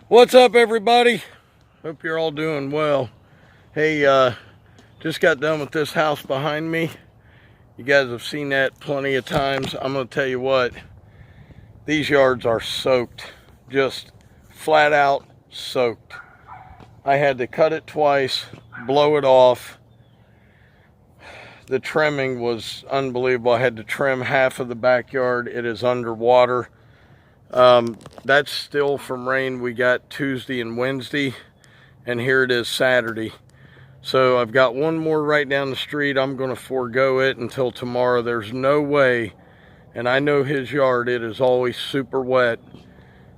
What's up, everybody? Hope you're all doing well. Hey, just got done with this house behind me. You guys have seen that plenty of times. I'm gonna tell you what, these yards are soaked, just flat out soaked. I had to cut it twice, blow it off. The trimming was unbelievable. I had to trim half of the backyard. It is underwater. That's still from rain we got Tuesday and Wednesday, and here it is Saturday. So I've got one more right down the street. I'm going to forego it until tomorrow. There's no way, and I know his yard, it is always super wet.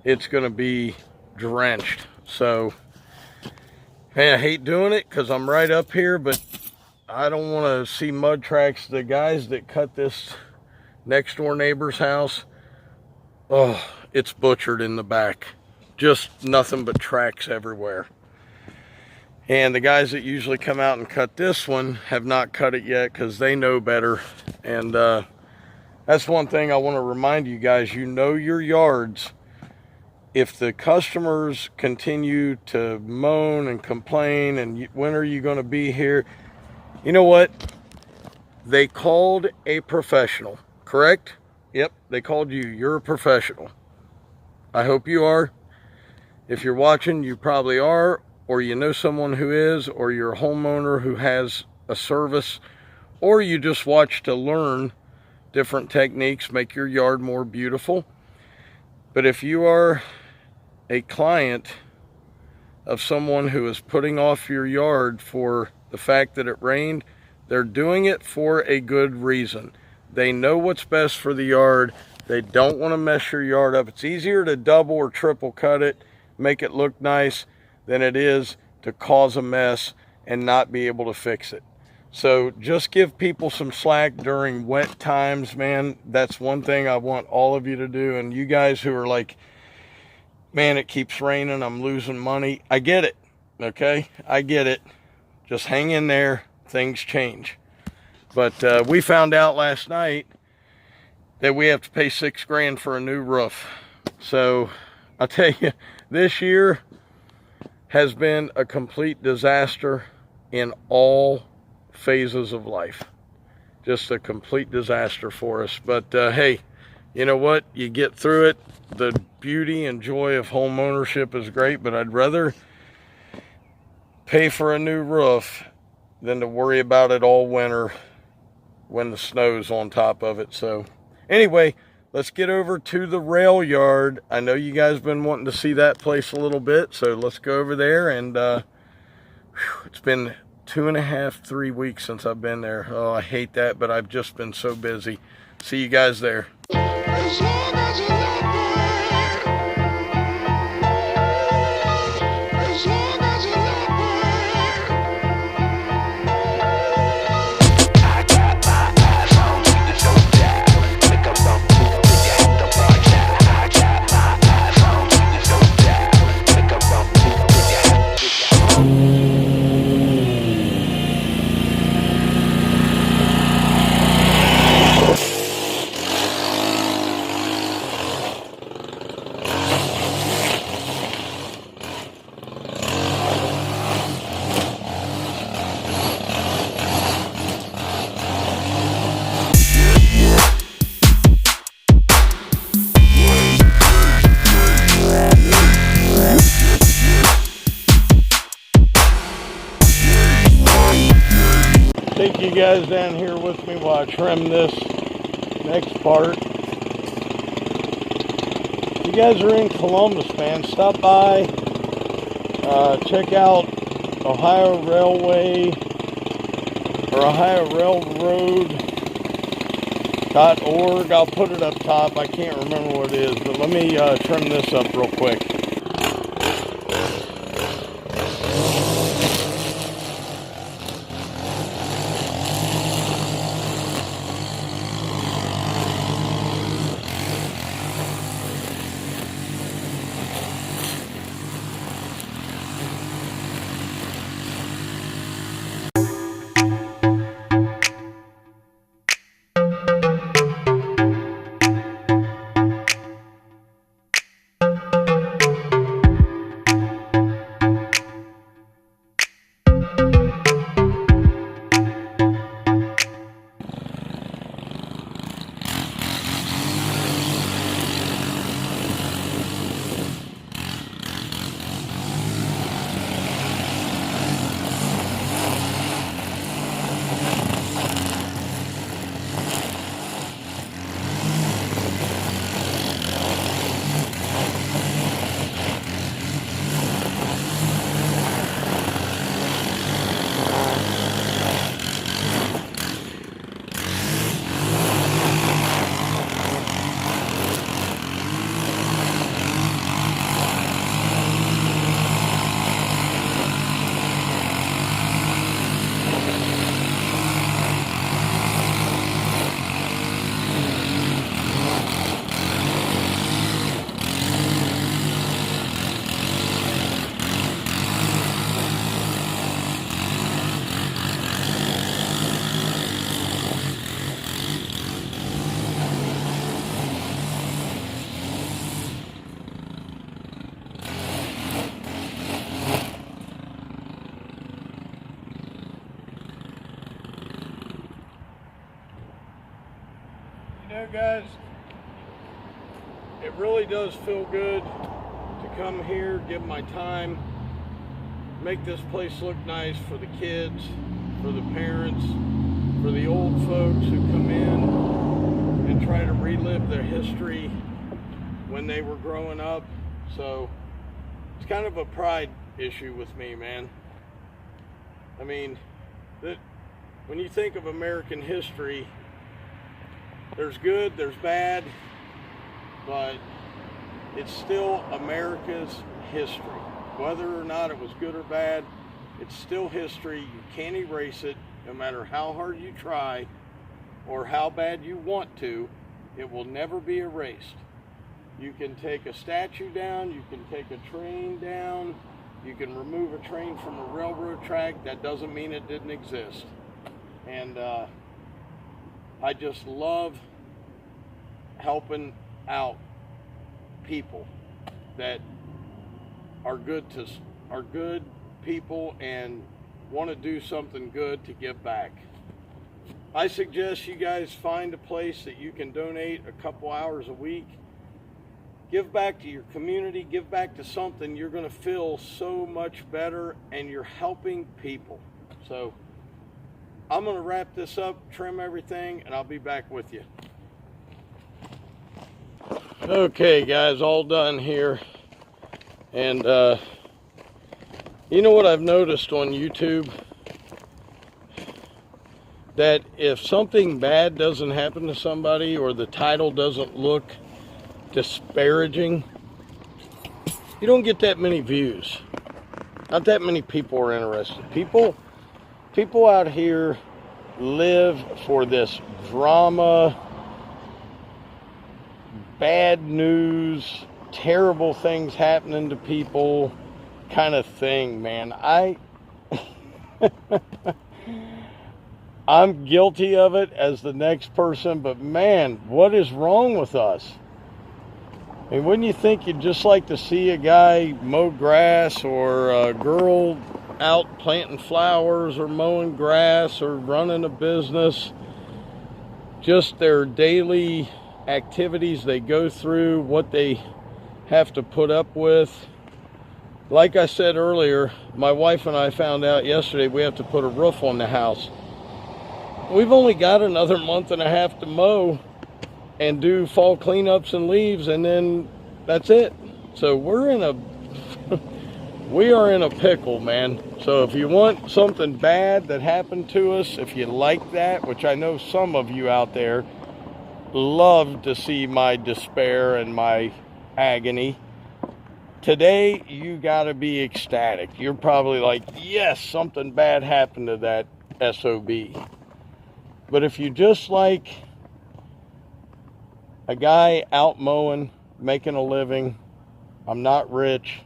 It's going to be drenched. So, hey, I hate doing it because I'm right up here, but I don't want to see mud tracks. The guys that cut this next door neighbor's house, oh, it's butchered in the back. Just nothing but tracks everywhere. And the guys that usually come out and cut this one have not cut it yet because they know better. And that's one thing I want to remind you guys. You know your yards. If the customers continue to moan and complain and when are you going to be here? You know what? They called a professional, correct? Yep, they called you. You're a professional. I hope you are. If you're watching, you probably are, or you know someone who is, or you're a homeowner who has a service, or you just watch to learn different techniques, make your yard more beautiful. But if you are a client of someone who is putting off your yard for the fact that it rained, they're doing it for a good reason. They know what's best for the yard. They don't want to mess your yard up. It's easier to double or triple cut it, make it look nice, than it is to cause a mess and not be able to fix it. So just give people some slack during wet times, man. That's one thing I want all of you to do. And you guys who are like, man, it keeps raining, I'm losing money. I get it, okay? I get it. Just hang in there. Things change. But we found out last night that we have to pay $6 grand for a new roof. So I'll tell you, this year has been a complete disaster in all phases of life. Just a complete disaster for us. But hey, you know what? You get through it. The beauty and joy of home ownership is great, but I'd rather pay for a new roof than to worry about it all winter when the snow's on top of it. So anyway, let's get over to the rail yard. I know you guys have been wanting to see that place a little bit, so let's go over there. And it's been 2.5, 3 weeks since I've been there. Oh, I hate that, but I've just been so busy. See you guys there. Take you guys down here with me while I trim this next part. If you guys are in Columbus, man, stop by, check out Ohio Railway or Ohio Railroad.org. I'll put it up top. I can't remember what it is, but let me trim this up real quick. know, guys, it really does feel good to come here, give my time, make this place look nice for the kids, for the parents, for the old folks who come in and try to relive their history when they were growing up. So it's kind of a pride issue with me, man. I mean, when you think of American history, there's good, there's bad, but it's still America's history. Whether or not it was good or bad, it's still history. You can't erase it, no matter how hard you try or how bad you want to. It will never be erased. You can take a statue down, you can take a train down, you can remove a train from a railroad track. That doesn't mean it didn't exist. And I just love helping out people that are good people and want to do something good to give back. I suggest you guys find a place that you can donate a couple hours a week. Give back to your community, give back to something. You're going to feel so much better and you're helping people. So I'm going to wrap this up, trim everything, and I'll be back with you. Okay, guys, all done here. And you know what I've noticed on YouTube? That if something bad doesn't happen to somebody or the title doesn't look disparaging, you don't get that many views. Not that many people are interested. People out here live for this drama, bad news, terrible things happening to people kind of thing, man. I'm guilty of it as the next person, but man, what is wrong with us? I mean, wouldn't you think you'd just like to see a guy mow grass or a girl out planting flowers or mowing grass or running a business? Just their daily activities they go through, what they have to put up with. Like I said earlier, my wife and I found out yesterday we have to put a roof on the house. We've only got another month and a half to mow and do fall cleanups and leaves, and then that's it. So we are in a pickle, man. So if you want something bad that happened to us, if you like that, which I know some of you out there love to see my despair and my agony, today you gotta be ecstatic. You're probably like, yes, something bad happened to that SOB. But if you just like a guy out mowing, making a living, I'm not rich,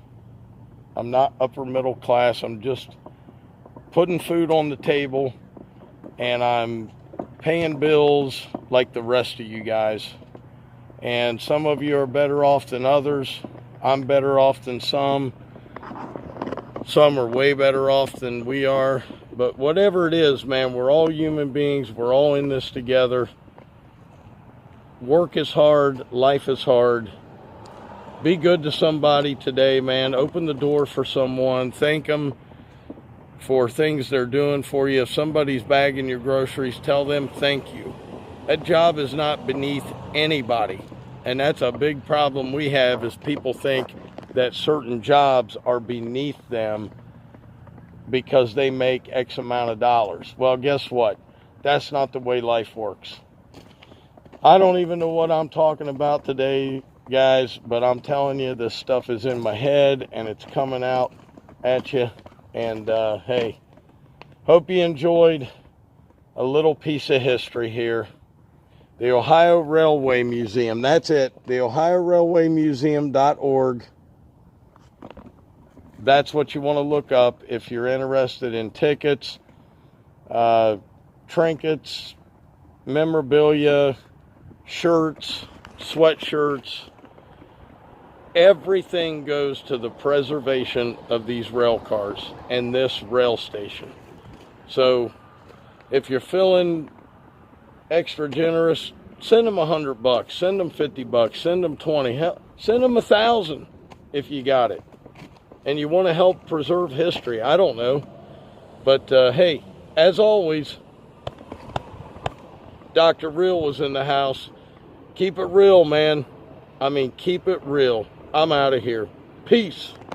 I'm not upper middle class, I'm just putting food on the table and I'm paying bills like the rest of you guys. And some of you are better off than others. I'm better off than some. Some are way better off than we are. But whatever it is, man, we're all human beings. We're all in this together. Work is hard. Life is hard. Be good to somebody today, man. Open the door for someone. Thank them for things they're doing for you. If somebody's bagging your groceries, tell them thank you. That job is not beneath anybody. And that's a big problem we have, is people think that certain jobs are beneath them because they make X amount of dollars. Well, guess what? That's not the way life works. I don't even know what I'm talking about today, guys, but I'm telling you, this stuff is in my head and it's coming out at you. And hey, hope you enjoyed a little piece of history here. The Ohio Railway Museum, that's it, the OhioRailwayMuseum.org. That's what you want to look up if you're interested in tickets, trinkets, memorabilia, shirts, sweatshirts. Everything goes to the preservation of these rail cars and this rail station. So if you're feeling extra generous, send them $100, send them $50, send them 20, hell, send them 1,000 if you got it. And you want to help preserve history. I don't know. But hey, as always, Dr. Real was in the house. Keep it real, man. I mean, keep it real. I'm out of here. Peace.